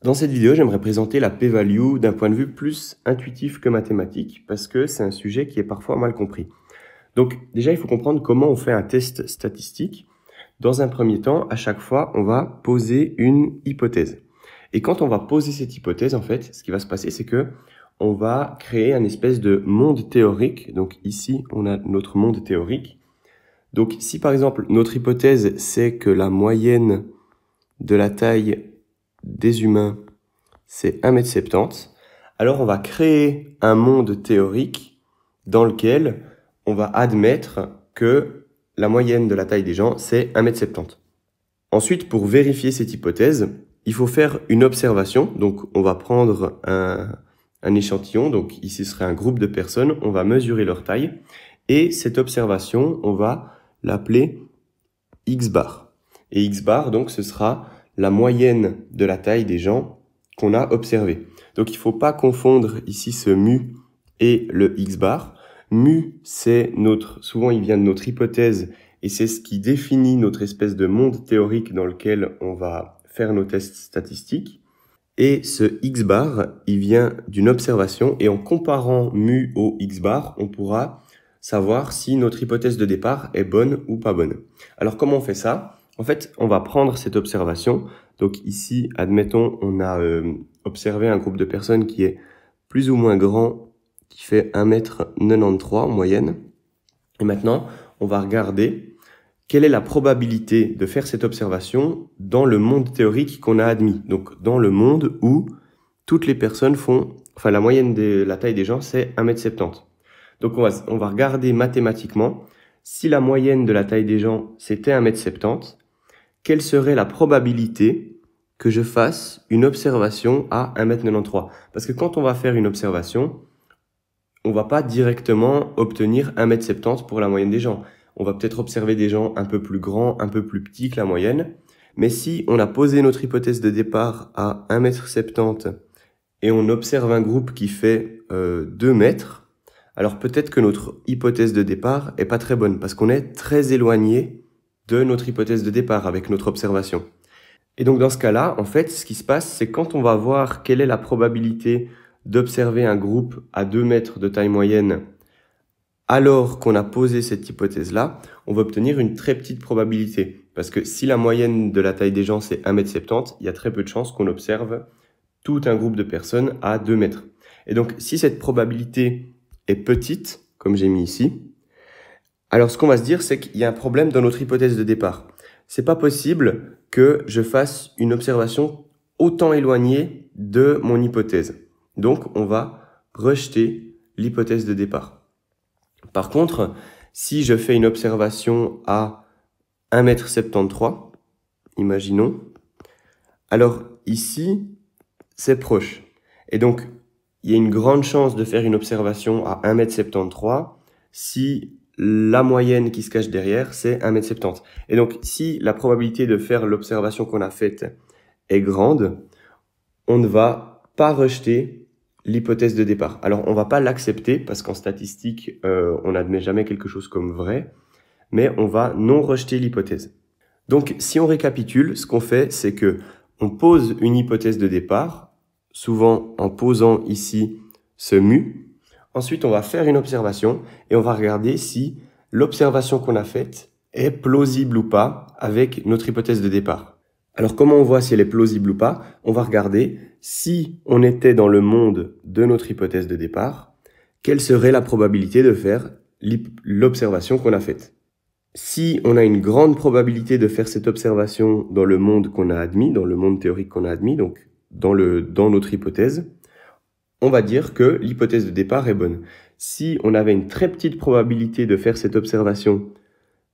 Dans cette vidéo, j'aimerais présenter la p-value d'un point de vue plus intuitif que mathématique, parce que c'est un sujet qui est parfois mal compris. Donc déjà, il faut comprendre comment on fait un test statistique. Dans un premier temps, à chaque fois, on va poser une hypothèse. Et quand on va poser cette hypothèse, en fait, ce qui va se passer, c'est que on va créer un espèce de monde théorique. Donc ici, on a notre monde théorique. Donc si par exemple, notre hypothèse, c'est que la moyenne de la taille des humains, c'est 1,70 m, alors on va créer un monde théorique dans lequel on va admettre que la moyenne de la taille des gens, c'est 1,70 m. Ensuite, pour vérifier cette hypothèse, il faut faire une observation. Donc, on va prendre un échantillon. Donc, ici, ce serait un groupe de personnes. On va mesurer leur taille. Et cette observation, on va l'appeler X bar. Et X bar, donc, ce sera la moyenne de la taille des gens qu'on a observé. Donc, il ne faut pas confondre ici ce mu et le X bar. Mu, c'est souvent il vient de notre hypothèse et c'est ce qui définit notre espèce de monde théorique dans lequel on va faire nos tests statistiques. Et ce X bar, il vient d'une observation et en comparant mu au X bar, on pourra savoir si notre hypothèse de départ est bonne ou pas bonne. Alors comment on fait ça? En fait, on va prendre cette observation. Donc ici, admettons, on a observé un groupe de personnes qui est plus ou moins grand, qui fait 1,93 m en moyenne. Et maintenant, on va regarder quelle est la probabilité de faire cette observation dans le monde théorique qu'on a admis. Donc, dans le monde où toutes les personnes la moyenne de la taille des gens, c'est 1,70 m. Donc, on va regarder mathématiquement, si la moyenne de la taille des gens, c'était 1,70 m, quelle serait la probabilité que je fasse une observation à 1,93 m. Parce que quand on va faire une observation, on va pas directement obtenir 1,70 m pour la moyenne des gens. On va peut-être observer des gens un peu plus grands, un peu plus petits que la moyenne. Mais si on a posé notre hypothèse de départ à 1,70 m et on observe un groupe qui fait 2 mètres, alors peut-être que notre hypothèse de départ est pas très bonne parce qu'on est très éloigné de notre hypothèse de départ avec notre observation. Et donc dans ce cas-là, en fait, ce qui se passe, c'est quand on va voir quelle est la probabilité d'observer un groupe à 2 mètres de taille moyenne alors qu'on a posé cette hypothèse-là, on va obtenir une très petite probabilité. Parce que si la moyenne de la taille des gens, c'est 1,70 m, il y a très peu de chances qu'on observe tout un groupe de personnes à 2 mètres. Et donc, si cette probabilité est petite, comme j'ai mis ici, alors ce qu'on va se dire, c'est qu'il y a un problème dans notre hypothèse de départ. C'est pas possible que je fasse une observation autant éloignée de mon hypothèse. Donc, on va rejeter l'hypothèse de départ. Par contre, si je fais une observation à 1,73 m, imaginons, alors ici, c'est proche. Et donc, il y a une grande chance de faire une observation à 1,73 m si la moyenne qui se cache derrière, c'est 1,70 m. Et donc, si la probabilité de faire l'observation qu'on a faite est grande, on ne va pas rejeter l'hypothèse de départ. Alors, on va pas l'accepter parce qu'en statistique, on n'admet jamais quelque chose comme vrai, mais on va non rejeter l'hypothèse. Donc, si on récapitule, ce qu'on fait, c'est que on pose une hypothèse de départ, souvent en posant ici ce mu. Ensuite, on va faire une observation et on va regarder si l'observation qu'on a faite est plausible ou pas avec notre hypothèse de départ. Alors, comment on voit si elle est plausible ou pas? On va regarder si on était dans le monde de notre hypothèse de départ, quelle serait la probabilité de faire l'observation qu'on a faite. Si on a une grande probabilité de faire cette observation dans le monde qu'on a admis, dans le monde théorique qu'on a admis, donc dans notre hypothèse, on va dire que l'hypothèse de départ est bonne. Si on avait une très petite probabilité de faire cette observation,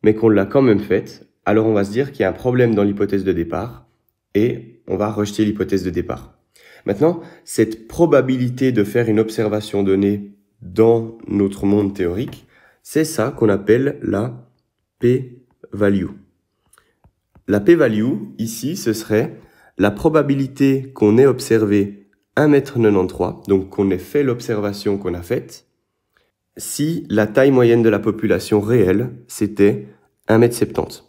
mais qu'on l'a quand même faite, alors on va se dire qu'il y a un problème dans l'hypothèse de départ et on va rejeter l'hypothèse de départ. Maintenant, cette probabilité de faire une observation donnée dans notre monde théorique, c'est ça qu'on appelle la p-value. La p-value, ici, ce serait la probabilité qu'on ait observé 1,93 m, donc qu'on ait fait l'observation qu'on a faite, si la taille moyenne de la population réelle, c'était 1,70 m.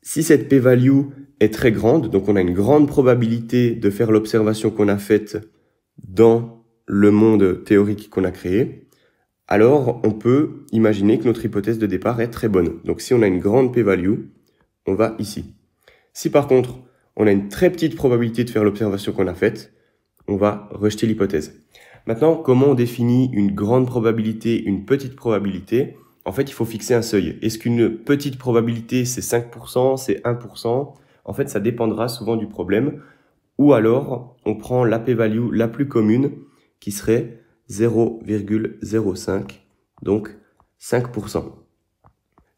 Si cette p-value est très grande, donc on a une grande probabilité de faire l'observation qu'on a faite dans le monde théorique qu'on a créé, alors on peut imaginer que notre hypothèse de départ est très bonne. Donc si on a une grande p-value, on va ici. Si par contre, on a une très petite probabilité de faire l'observation qu'on a faite, on va rejeter l'hypothèse. Maintenant, comment on définit une grande probabilité, une petite probabilité? En fait, il faut fixer un seuil. Est-ce qu'une petite probabilité, c'est 5%, c'est 1%? En fait, ça dépendra souvent du problème. Ou alors, on prend la p-value la plus commune, qui serait 0,05, donc 5%.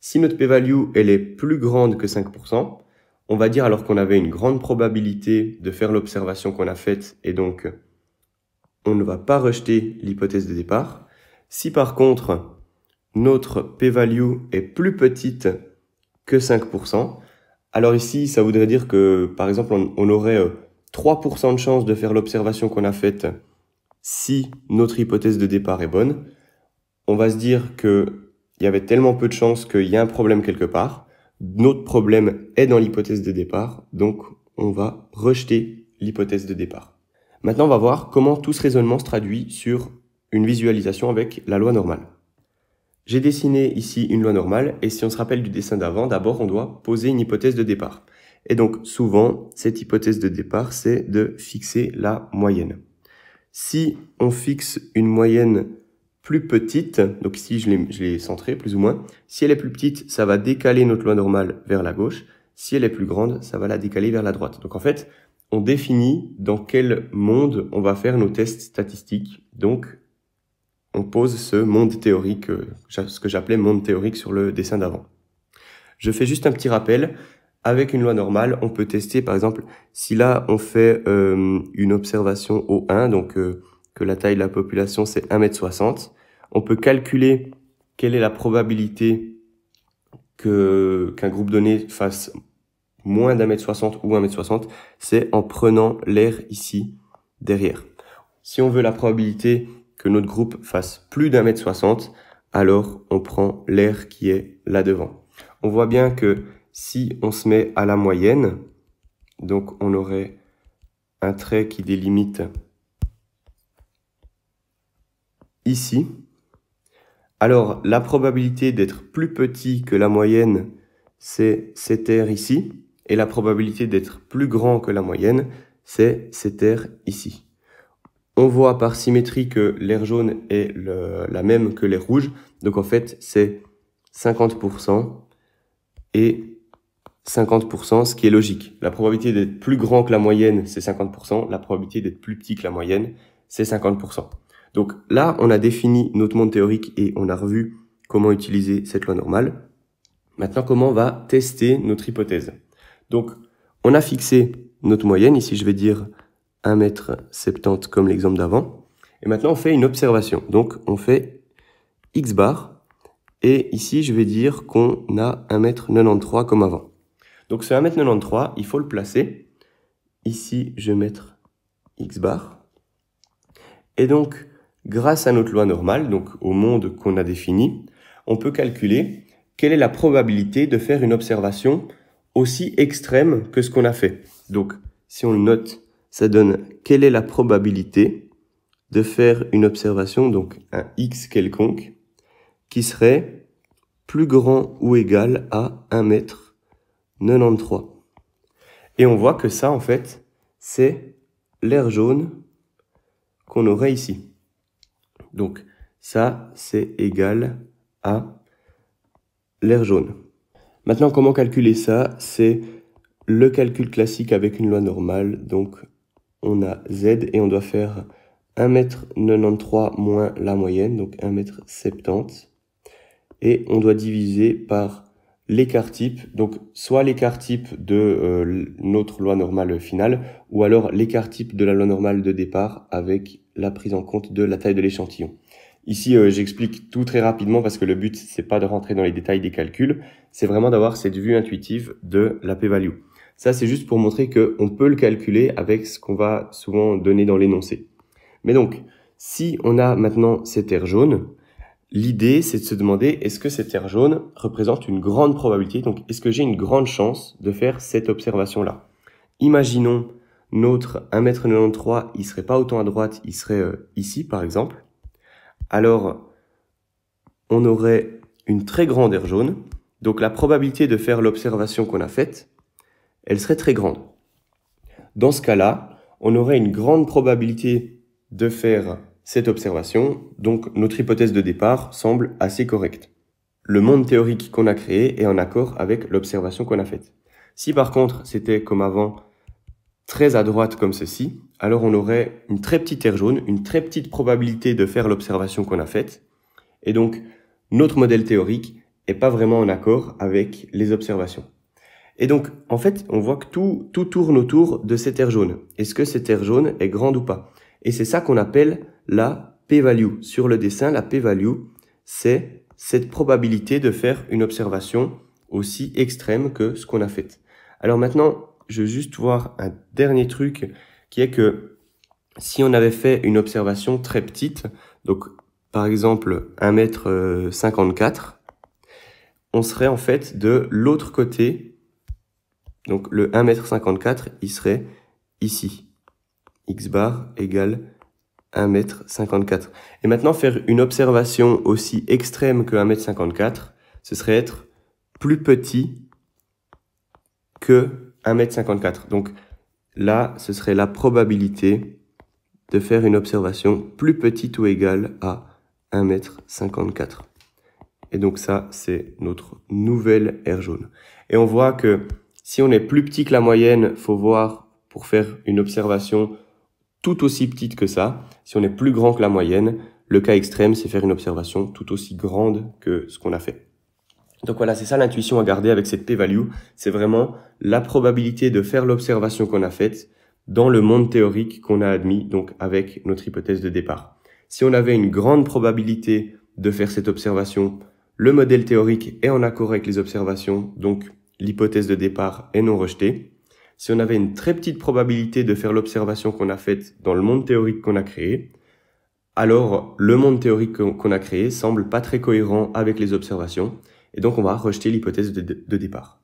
Si notre p-value elle est plus grande que 5%, on va dire alors qu'on avait une grande probabilité de faire l'observation qu'on a faite et donc on ne va pas rejeter l'hypothèse de départ. Si par contre notre p-value est plus petite que 5%, alors ici ça voudrait dire que par exemple on aurait 3% de chance de faire l'observation qu'on a faite si notre hypothèse de départ est bonne. On va se dire qu'il y avait tellement peu de chances qu'il y a un problème quelque part. Notre problème est dans l'hypothèse de départ, donc on va rejeter l'hypothèse de départ. Maintenant, on va voir comment tout ce raisonnement se traduit sur une visualisation avec la loi normale. J'ai dessiné ici une loi normale, et si on se rappelle du dessin d'avant, d'abord on doit poser une hypothèse de départ. Et donc souvent, cette hypothèse de départ, c'est de fixer la moyenne. Si on fixe une moyenne plus petite, donc ici je l'ai centrée plus ou moins, si elle est plus petite, ça va décaler notre loi normale vers la gauche, si elle est plus grande, ça va la décaler vers la droite. Donc en fait, on définit dans quel monde on va faire nos tests statistiques, donc on pose ce monde théorique, ce que j'appelais monde théorique sur le dessin d'avant. Je fais juste un petit rappel. Avec une loi normale, on peut tester, par exemple, si là, on fait une observation au 1, donc que la taille de la population, c'est 1,60 m, on peut calculer quelle est la probabilité qu'un groupe donné fasse moins d'1,60 m ou 1,60 m, c'est en prenant l'air ici, derrière. Si on veut la probabilité que notre groupe fasse plus d'1,60 m, alors on prend l'air qui est là devant. On voit bien que si on se met à la moyenne, donc on aurait un trait qui délimite ici. Alors la probabilité d'être plus petit que la moyenne, c'est cet air ici. Et la probabilité d'être plus grand que la moyenne, c'est cet air ici. On voit par symétrie que l'air jaune est la même que l'air rouge. Donc en fait, c'est 50% et 50%, ce qui est logique. La probabilité d'être plus grand que la moyenne, c'est 50%. La probabilité d'être plus petit que la moyenne, c'est 50%. Donc là, on a défini notre monde théorique et on a revu comment utiliser cette loi normale. Maintenant, comment on va tester notre hypothèse? Donc, on a fixé notre moyenne. Ici, je vais dire 1,70 m comme l'exemple d'avant. Et maintenant, on fait une observation. Donc, on fait X bar. Et ici, je vais dire qu'on a 1,93 m comme avant. Donc, ce 1,93 m, il faut le placer. Ici, je vais mettre X bar. Et donc, grâce à notre loi normale, donc au monde qu'on a défini, on peut calculer quelle est la probabilité de faire une observation aussi extrême que ce qu'on a fait. Donc, si on le note, ça donne quelle est la probabilité de faire une observation, donc un X quelconque, qui serait plus grand ou égal à 1,93 m. Et on voit que ça, en fait, c'est l'air jaune qu'on aurait ici. Donc, ça, c'est égal à l'air jaune. Maintenant, comment calculer ça? C'est le calcul classique avec une loi normale. Donc, on a Z et on doit faire 1,93 m moins la moyenne, donc 1,70 m. Et on doit diviser par l'écart type, donc soit l'écart type de notre loi normale finale, ou alors l'écart type de la loi normale de départ avec la prise en compte de la taille de l'échantillon. Ici, j'explique tout très rapidement parce que le but, c'est pas de rentrer dans les détails des calculs, c'est vraiment d'avoir cette vue intuitive de la p-value. Ça, c'est juste pour montrer qu'on peut le calculer avec ce qu'on va souvent donner dans l'énoncé. Mais donc, si on a maintenant cet air jaune, l'idée, c'est de se demander, est-ce que cette aire jaune représente une grande probabilité? Donc, est-ce que j'ai une grande chance de faire cette observation-là? Imaginons notre 1,93 m, il serait pas autant à droite, il serait ici, par exemple. Alors, on aurait une très grande aire jaune. Donc, la probabilité de faire l'observation qu'on a faite, elle serait très grande. Dans ce cas-là, on aurait une grande probabilité de faire cette observation, donc notre hypothèse de départ semble assez correcte. Le monde théorique qu'on a créé est en accord avec l'observation qu'on a faite. Si par contre c'était comme avant, très à droite comme ceci, alors on aurait une très petite aire jaune, une très petite probabilité de faire l'observation qu'on a faite, et donc notre modèle théorique n'est pas vraiment en accord avec les observations. Et donc, en fait, on voit que tout tourne autour de cette aire jaune. Est-ce que cette aire jaune est grande ou pas? Et c'est ça qu'on appelle la p-value. Sur le dessin, la p-value, c'est cette probabilité de faire une observation aussi extrême que ce qu'on a fait. Alors maintenant, je veux juste voir un dernier truc qui est que si on avait fait une observation très petite, donc par exemple 1,54 m, on serait en fait de l'autre côté. Donc le 1,54 m, il serait ici. X bar égale 1,54 m. Et maintenant, faire une observation aussi extrême que 1,54 m, ce serait être plus petit que 1,54 m. Donc là, ce serait la probabilité de faire une observation plus petite ou égale à 1,54 m. Et donc ça, c'est notre nouvelle aire jaune. Et on voit que si on est plus petit que la moyenne, faut voir pour faire une observation tout aussi petite que ça. Si on est plus grand que la moyenne, le cas extrême, c'est faire une observation tout aussi grande que ce qu'on a fait. Donc voilà, c'est ça l'intuition à garder avec cette p-value. C'est vraiment la probabilité de faire l'observation qu'on a faite dans le monde théorique qu'on a admis, donc avec notre hypothèse de départ. Si on avait une grande probabilité de faire cette observation, le modèle théorique est en accord avec les observations, donc l'hypothèse de départ est non rejetée. Si on avait une très petite probabilité de faire l'observation qu'on a faite dans le monde théorique qu'on a créé, alors le monde théorique qu'on a créé semble pas très cohérent avec les observations, et donc on va rejeter l'hypothèse de départ.